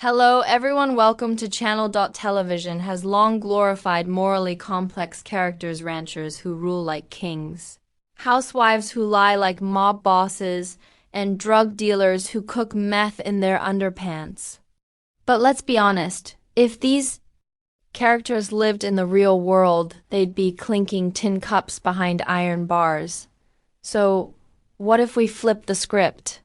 Hello everyone, welcome to Channel. Television has long glorified morally complex characters, ranchers who rule like kings, housewives who lie like mob bosses, and drug dealers who cook meth in their underpants. But let's be honest, if these characters lived in the real world, they'd be clinking tin cups behind iron bars. So, what if we flip the script?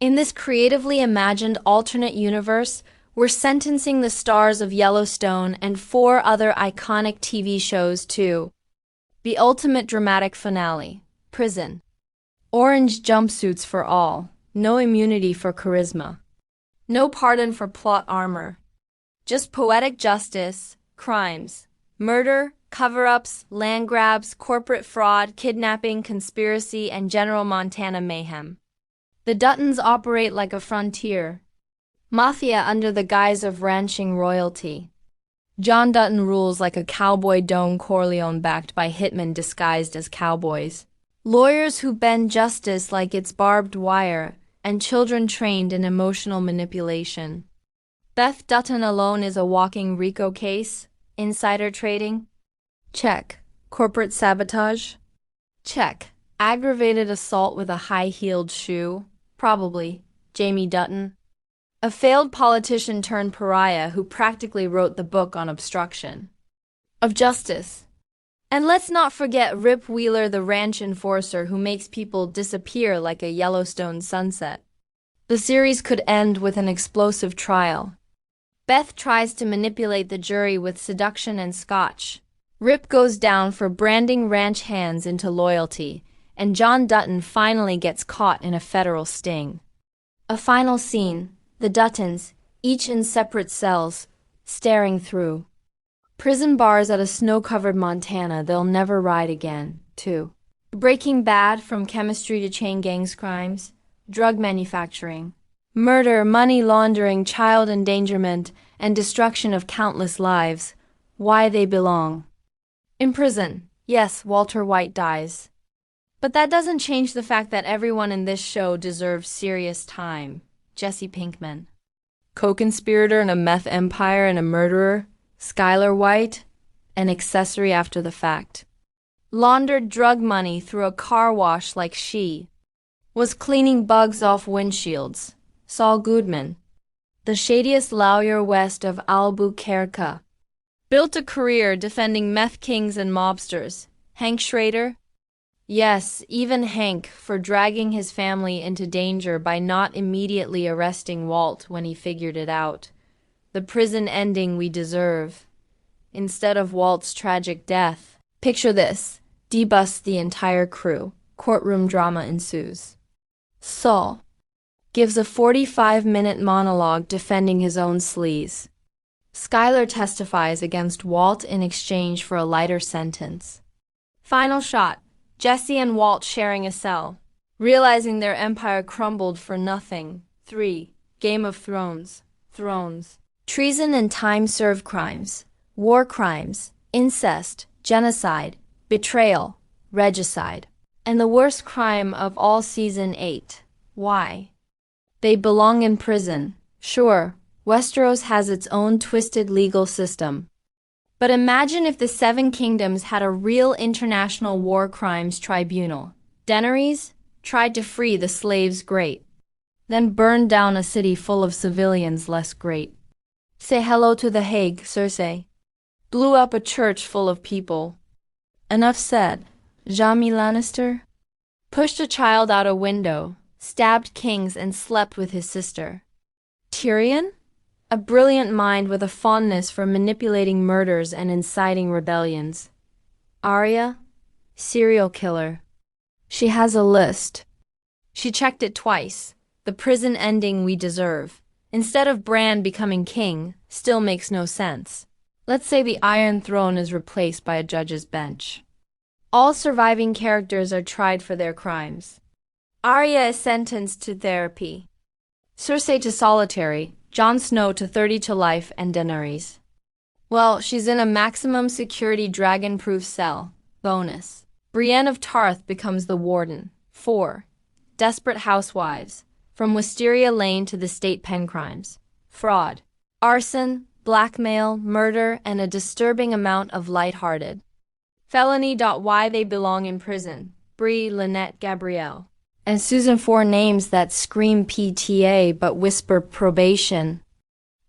In this creatively imagined alternate universe, we're sentencing the stars of Yellowstone and 4 other iconic TV shows to the ultimate dramatic finale: prison. Orange jumpsuits for all, no immunity for charisma, no pardon for plot armor, just poetic justice, crimes, murder, cover-ups, land grabs, corporate fraud, kidnapping, conspiracy, and general Montana mayhem. The Duttons operate like a frontier mafia under the guise of ranching royalty. John Dutton rules like a cowboy Don Corleone backed by hitmen disguised as cowboys. Lawyers who bend justice like it's barbed wire, and children trained in emotional manipulation. Beth Dutton alone is a walking RICO case. Insider trading? Check. Corporate sabotage? Check. Aggravated assault with a high-heeled shoe? Probably. Jamie Dutton. A failed politician turned pariah who practically wrote the book on obstruction of justice. And let's not forget Rip Wheeler, the ranch enforcer who makes people disappear like a Yellowstone sunset. The series could end with an explosive trial. Beth tries to manipulate the jury with seduction and scotch. Rip goes down for branding ranch hands into loyalty, and John Dutton finally gets caught in a federal sting. A final scene, the Duttons, each in separate cells, staring through prison bars at a snow-covered Montana they'll never ride again, too. Breaking Bad, from chemistry to chain gangs crimes, drug manufacturing, murder, money laundering, child endangerment, and destruction of countless lives. Why they belong in prison. Yes, Walter White dies. But that doesn't change the fact that everyone in this show deserves serious time. Jesse Pinkman, co-conspirator in a meth empire and a murderer. Skylar White, an accessory after the fact. Laundered drug money through a car wash like she was cleaning bugs off windshields. Saul Goodman, the shadiest lawyer west of Albuquerque, built a career defending meth kings and mobsters. Hank Schrader? Yes, even Hank, for dragging his family into danger by not immediately arresting Walt when he figured it out. The prison ending we deserve. Instead of Walt's tragic death. Picture this. Debust the entire crew. Courtroom drama ensues. Saul gives a 45-minute monologue defending his own sleaze. Skylar testifies against Walt in exchange for a lighter sentence. Final shot. Jesse and Walt sharing a cell, realizing their empire crumbled for nothing. 3. Game of Thrones. Thrones. Treason and time-served crimes, war crimes, incest, genocide, betrayal, regicide, and the worst crime of all Season 8. Why? They belong in prison. Sure, Westeros has its own twisted legal system. But imagine if the Seven Kingdoms had a real international war crimes tribunal. Daenerys tried to free the slaves great, then burned down a city full of civilians less great. Say hello to The Hague, Cersei. Blew up a church full of people. Enough said. Jaime Lannister pushed a child out a window, stabbed kings and slept with his sister. Tyrion? A brilliant mind with a fondness for manipulating murders and inciting rebellions. Arya? Serial killer. She has a list. She checked it twice. The prison ending we deserve, instead of Bran becoming king, still makes no sense. Let's say the Iron Throne is replaced by a judge's bench. All surviving characters are tried for their crimes. Arya is sentenced to therapy. Cersei to solitary, Jon Snow to 30 to life, and Daenerys, well, she's in a maximum security dragon-proof cell. Bonus. Brienne of Tarth becomes the warden. 4. Desperate Housewives. From Wisteria Lane to the State Pen Crimes. fraud, arson, blackmail, murder, and a disturbing amount of lighthearted felony. Why they belong in prison. Bree, Lynette, Gabrielle, and Susan. Four names that scream PTA but whisper probation.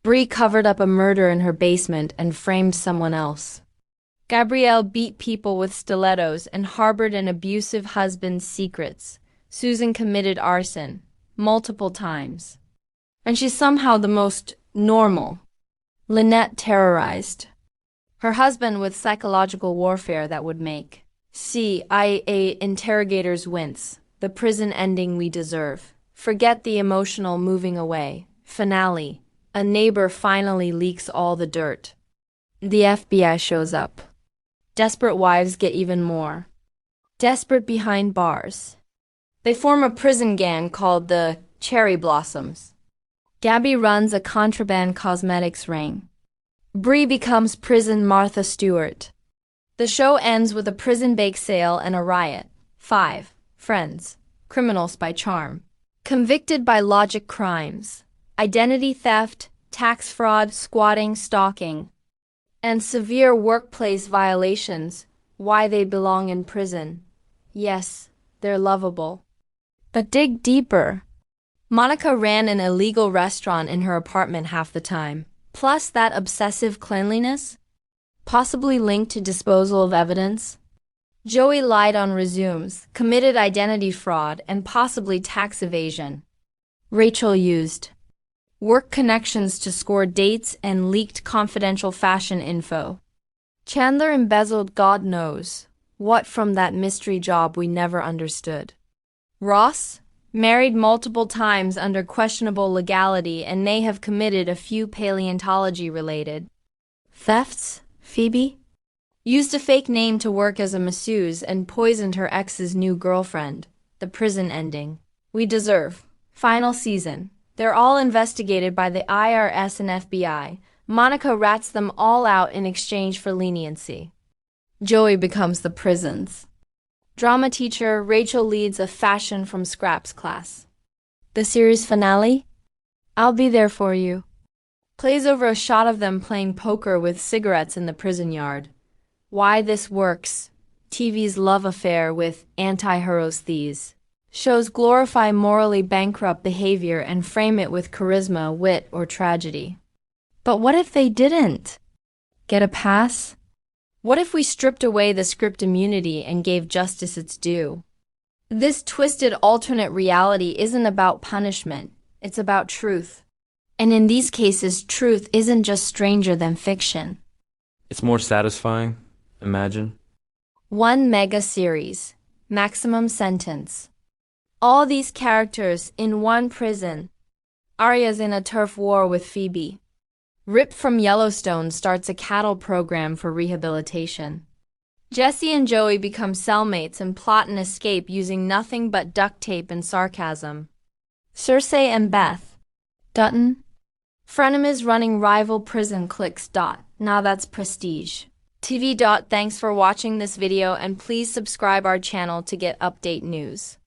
Bree covered up a murder in her basement and framed someone else. Gabrielle beat people with stilettos and harbored an abusive husband's secrets. Susan committed arson multiple times, and she's somehow the most normal. Lynette terrorized her husband with psychological warfare that would make CIA interrogators wince. The prison ending we deserve. Forget the emotional moving away. Finale. A neighbor finally leaks all the dirt. The FBI shows up. Desperate wives get even more desperate behind bars. They form a prison gang called the Cherry Blossoms. Gabby runs a contraband cosmetics ring. Bree becomes prison Martha Stewart. The show ends with a prison bake sale and a riot. 5. Friends. Criminals by charm. Convicted by logic crimes. Identity theft, tax fraud, squatting, stalking, and severe workplace violations. Why they belong in prison. Yes, they're lovable. But dig deeper. Monica ran an illegal restaurant in her apartment half the time. Plus that obsessive cleanliness? Possibly linked to disposal of evidence? Joey lied on resumes, committed identity fraud, and possibly tax evasion. Rachel used work connections to score dates and leaked confidential fashion info. Chandler embezzled God knows what from that mystery job we never understood. Ross married multiple times under questionable legality and may have committed a few paleontology-related thefts. Phoebe used a fake name to work as a masseuse and poisoned her ex's new girlfriend. The prison ending we deserve. Final season. They're all investigated by the IRS and FBI. Monica rats them all out in exchange for leniency. Joey becomes the prison's drama teacher. Rachel leads a fashion from scraps class. The series finale? I'll be there for you. Plays over a shot of them playing poker with cigarettes in the prison yard. Why this works. TV's love affair with anti-heroes these. Shows glorify morally bankrupt behavior and frame it with charisma, wit, or tragedy. But what if they didn't get a pass? What if we stripped away the script immunity and gave justice its due? This twisted alternate reality isn't about punishment, it's about truth. And in these cases, truth isn't just stranger than fiction. It's more satisfying, imagine. One mega series, maximum sentence. All these characters in one prison. Arya's in a turf war with Phoebe. Rip from Yellowstone starts a cattle program for rehabilitation. Jesse and Joey become cellmates and plot an escape using nothing but duct tape and sarcasm. Cersei and Beth Dutton. Frenemies running rival prison cliques. Now that's prestige. TV. Thanks for watching this video and please subscribe our channel to get update news.